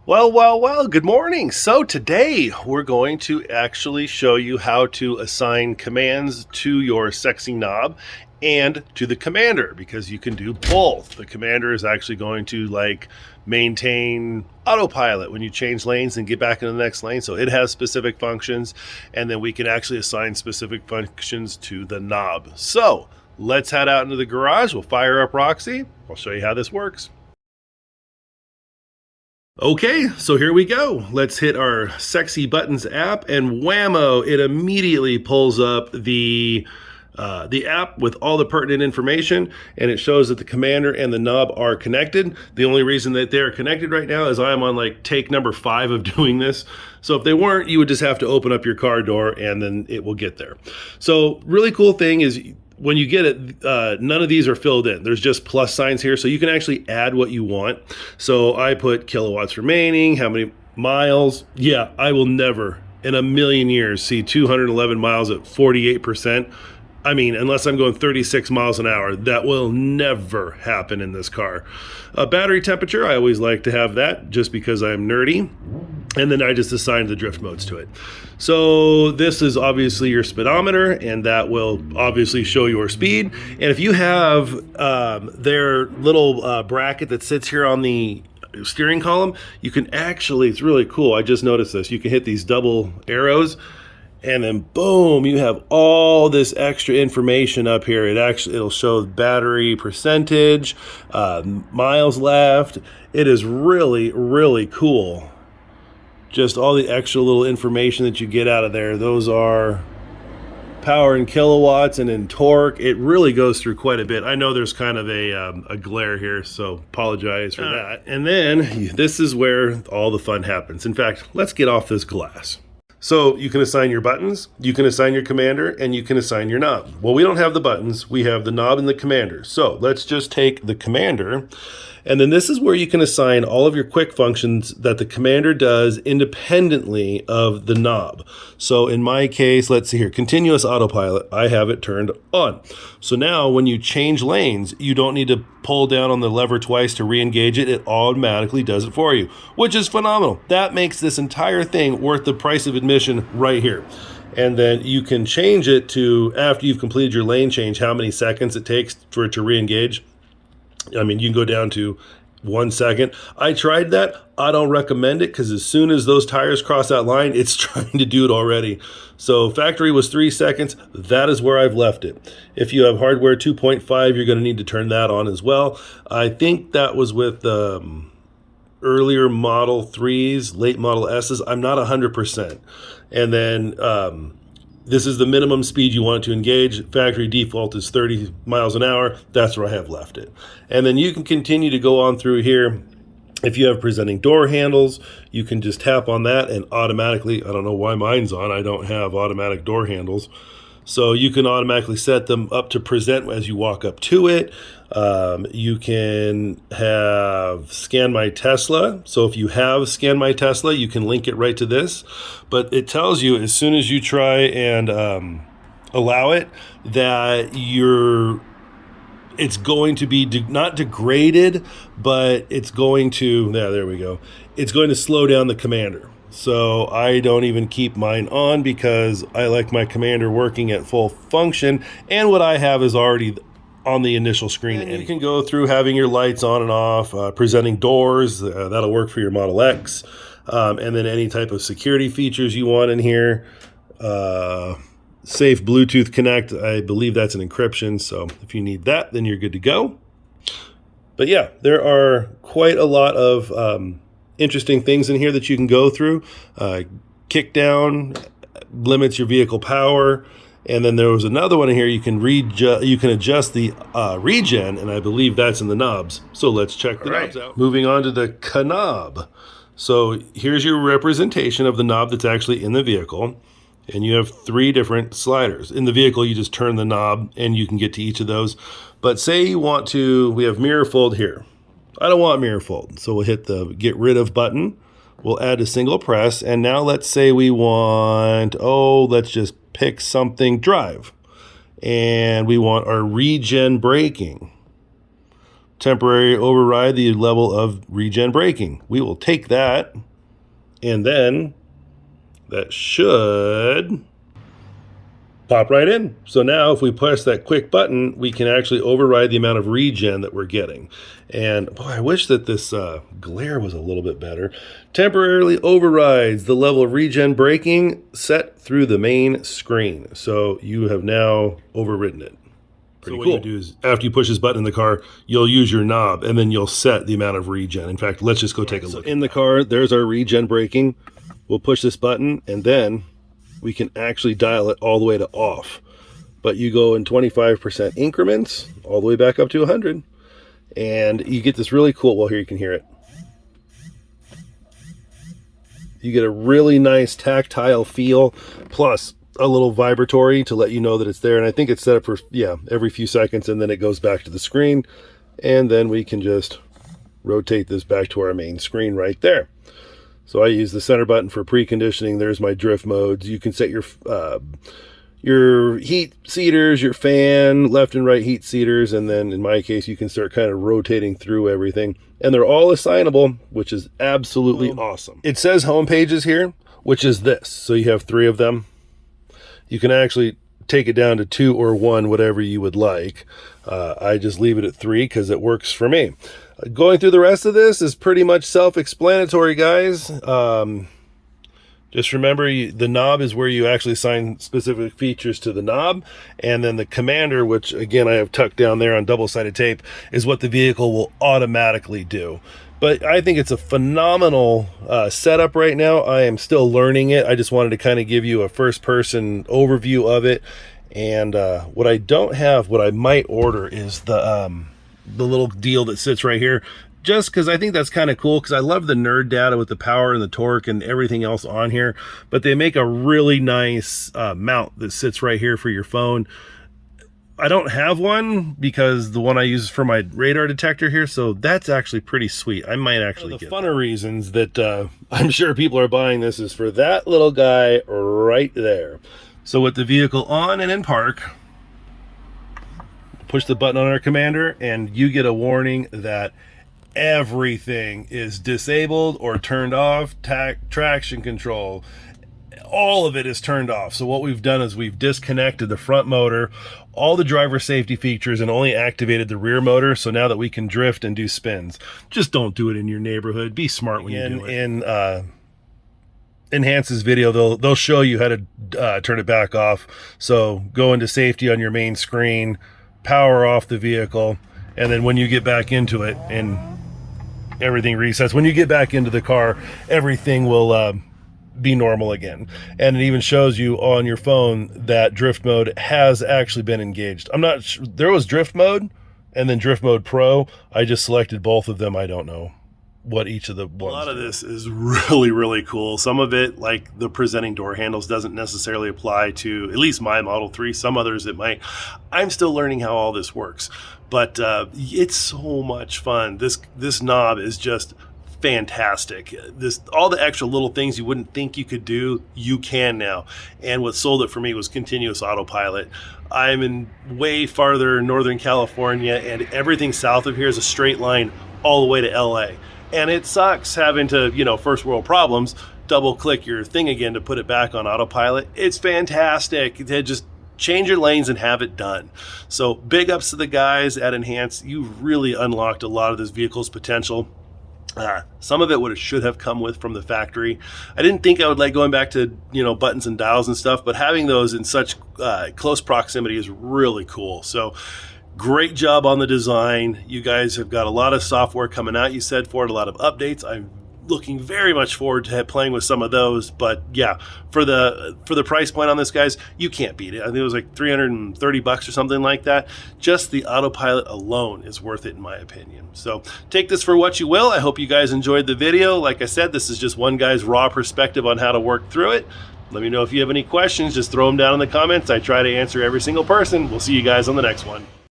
Well, good morning. So today we're going to actually show you how to assign commands to your sexy knob and to the commander, because you can do both. The commander is actually going to maintain autopilot when you change lanes and get back into the next lane. So it has specific functions, and then we can actually assign specific functions to the knob. So let's head out into the garage. We'll fire up Roxy. I'll show you how this works. Okay, so here we go. Let's hit our Sexy Buttons app, and whammo, it immediately pulls up the app with all the pertinent information, and it shows that the commander and the knob are connected. The only reason that they're connected right now is I'm on take number 5 of doing this. So if they weren't, you would just have to open up your car door and then it will get there. So really cool thing is, when you get it, none of these are filled in. There's just plus signs here, so you can actually add what you want. So I put kilowatts remaining, how many miles. Yeah, I will never in a million years see 211 miles at 48%. I mean, unless I'm going 36 miles an hour, that will never happen in this car. Battery temperature, I always like to have that just because I'm nerdy. And then I just assigned the drift modes to it. So this is obviously your speedometer, and that will obviously show your speed. And if you have their little bracket that sits here on the steering column, you can actually, it's really cool. I just noticed this. You can hit these double arrows, and then boom, you have all this extra information up here. It'll show battery percentage, miles left. It is really, really cool. Just all the extra little information that you get out of there. Those are power in kilowatts and in torque. It really goes through quite a bit. I know there's kind of a glare here, so apologize for that. And then this is where all the fun happens. In fact, let's get off this glass. So you can assign your buttons, you can assign your commander, and you can assign your knob. Well, we don't have the buttons, we have the knob and the commander. So let's just take the commander, and then this is where you can assign all of your quick functions that the commander does independently of the knob. So in my case, let's see here, continuous autopilot, I have it turned on. So now when you change lanes, you don't need to pull down on the lever twice to re-engage it. It automatically does it for you, which is phenomenal. That makes this entire thing worth the price of admission right here. And then you can change it to, after you've completed your lane change, how many seconds it takes for it to re-engage. I mean, you can go down to 1 second. I tried that. I don't recommend it, because as soon as those tires cross that line, it's trying to do it already. So factory was 3 seconds. That is where I've left it. If you have hardware 2.5, you're going to need to turn that on as well. I think that was with earlier Model 3s, late Model S's. I'm not 100%. And then this is the minimum speed you want to engage. Factory default is 30 miles an hour. That's where I have left it. And then you can continue to go on through here. If you have presenting door handles, you can just tap on that and automatically, I don't know why mine's on, I don't have automatic door handles. So you can automatically set them up to present as you walk up to it. You can have Scan My Tesla. So if you have Scan My Tesla, you can link it right to this. But it tells you as soon as you try and allow it, that it's going to be not degraded, but it's going to, there we go. It's going to slow down the commander. So I don't even keep mine on, because I like my commander working at full function, and what I have is already on the initial screen. And you can go through having your lights on and off, presenting doors, that'll work for your Model X, and then any type of security features you want in here. Safe Bluetooth Connect, I believe that's an encryption, so if you need that, then you're good to go. But yeah, there are quite a lot of interesting things in here that you can go through. Kick down limits your vehicle power, and then there was another one in here you can adjust the regen, and I believe that's in the knobs. So let's check the knobs out. Moving on to the knob. So here's your representation of the knob that's actually in the vehicle. And you have 3 different sliders. In the vehicle, you just turn the knob and you can get to each of those. But say you want to, we have mirror fold here. I don't want mirror fold, so we'll hit the get rid of button. We'll add a single press, and now let's say we want, let's just pick something, drive. And we want our regen braking temporarily override the level of regen braking. We will take that, and then that should pop right in. So now if we push that quick button, we can actually override the amount of regen that we're getting. And boy, I wish that this glare was a little bit better. Temporarily overrides the level of regen braking set through the main screen. So you have now overridden it. Pretty cool. What you do is after you push this button in the car, you'll use your knob and then you'll set the amount of regen. In fact, let's just go take a look. So in the car, there's our regen braking. We'll push this button and then we can actually dial it all the way to off. But you go in 25% increments all the way back up to 100. And you get this really cool, well, here you can hear it. You get a really nice tactile feel, plus a little vibratory to let you know that it's there. And I think it's set up for, yeah, every few seconds, and then it goes back to the screen. And then we can just rotate this back to our main screen right there. So I use the center button for preconditioning. There's my drift modes. You can set your heat seaters, your fan, left and right heat seaters, and then in my case, you can start kind of rotating through everything. And they're all assignable, which is absolutely awesome. It says home pages here, which is this. So you have 3 of them. You can actually take it down to 2 or 1, whatever you would like. I just leave it at 3 because it works for me. Going through the rest of this is pretty much self-explanatory, guys. Just remember, the knob is where you actually assign specific features to the knob. And then the commander, which again I have tucked down there on double-sided tape, is what the vehicle will automatically do. But I think it's a phenomenal setup right now. I am still learning it. I just wanted to kind of give you a first-person overview of it. And what I don't have, what I might order, is the little deal that sits right here. Just because I think that's kind of cool, because I love the nerd data with the power and the torque and everything else on here. But they make a really nice mount that sits right here for your phone. I don't have one because the one I use is for my radar detector here, so that's actually pretty sweet. I might actually get one of the funner reasons that I'm sure people are buying this is for that little guy right there. So with the vehicle on and in park, push the button on our commander and you get a warning that everything is disabled or turned off. Traction control, all of it is turned off. So what we've done is we've disconnected the front motor, all the driver safety features, and only activated the rear motor. So now that we can drift and do spins. Just don't do it in your neighborhood. Be smart when you do it. In Enhance's video, they'll show you how to turn it back off. So go into safety on your main screen, power off the vehicle, and then when you get back into it and everything resets, when you get back into the car, everything will be normal again. And it even shows you on your phone that drift mode has actually been engaged. I'm not sure, there was drift mode and then drift mode pro. I just selected both of them. I don't know what each of the ones. A lot of this is really, really cool. Some of it, like the presenting door handles, doesn't necessarily apply to at least my Model 3. Some others it might. I'm still learning how all this works, but it's so much fun. This knob is just fantastic. All the extra little things you wouldn't think you could do, you can now. And what sold it for me was continuous autopilot. I'm in way farther Northern California, and everything south of here is a straight line all the way to LA. And it sucks having to, first world problems, double click your thing again to put it back on autopilot. It's fantastic to just change your lanes and have it done. So big ups to the guys at Enhance. You've really unlocked a lot of this vehicle's potential. Some of it should have come with from the factory. I didn't think I would like going back to, buttons and dials and stuff, but having those in such close proximity is really cool. So great job on the design. You guys have got a lot of software coming out, you said, for it, a lot of updates. I'm looking very much forward to playing with some of those. But yeah, for the price point on this, guys, you can't beat it. I think it was like $330 or something like that. Just the autopilot alone is worth it, in my opinion. So take this for what you will. I hope you guys enjoyed the video. Like I said, this is just one guy's raw perspective on how to work through it. Let me know if you have any questions. Just throw them down in the comments. I try to answer every single person. We'll see you guys on the next one.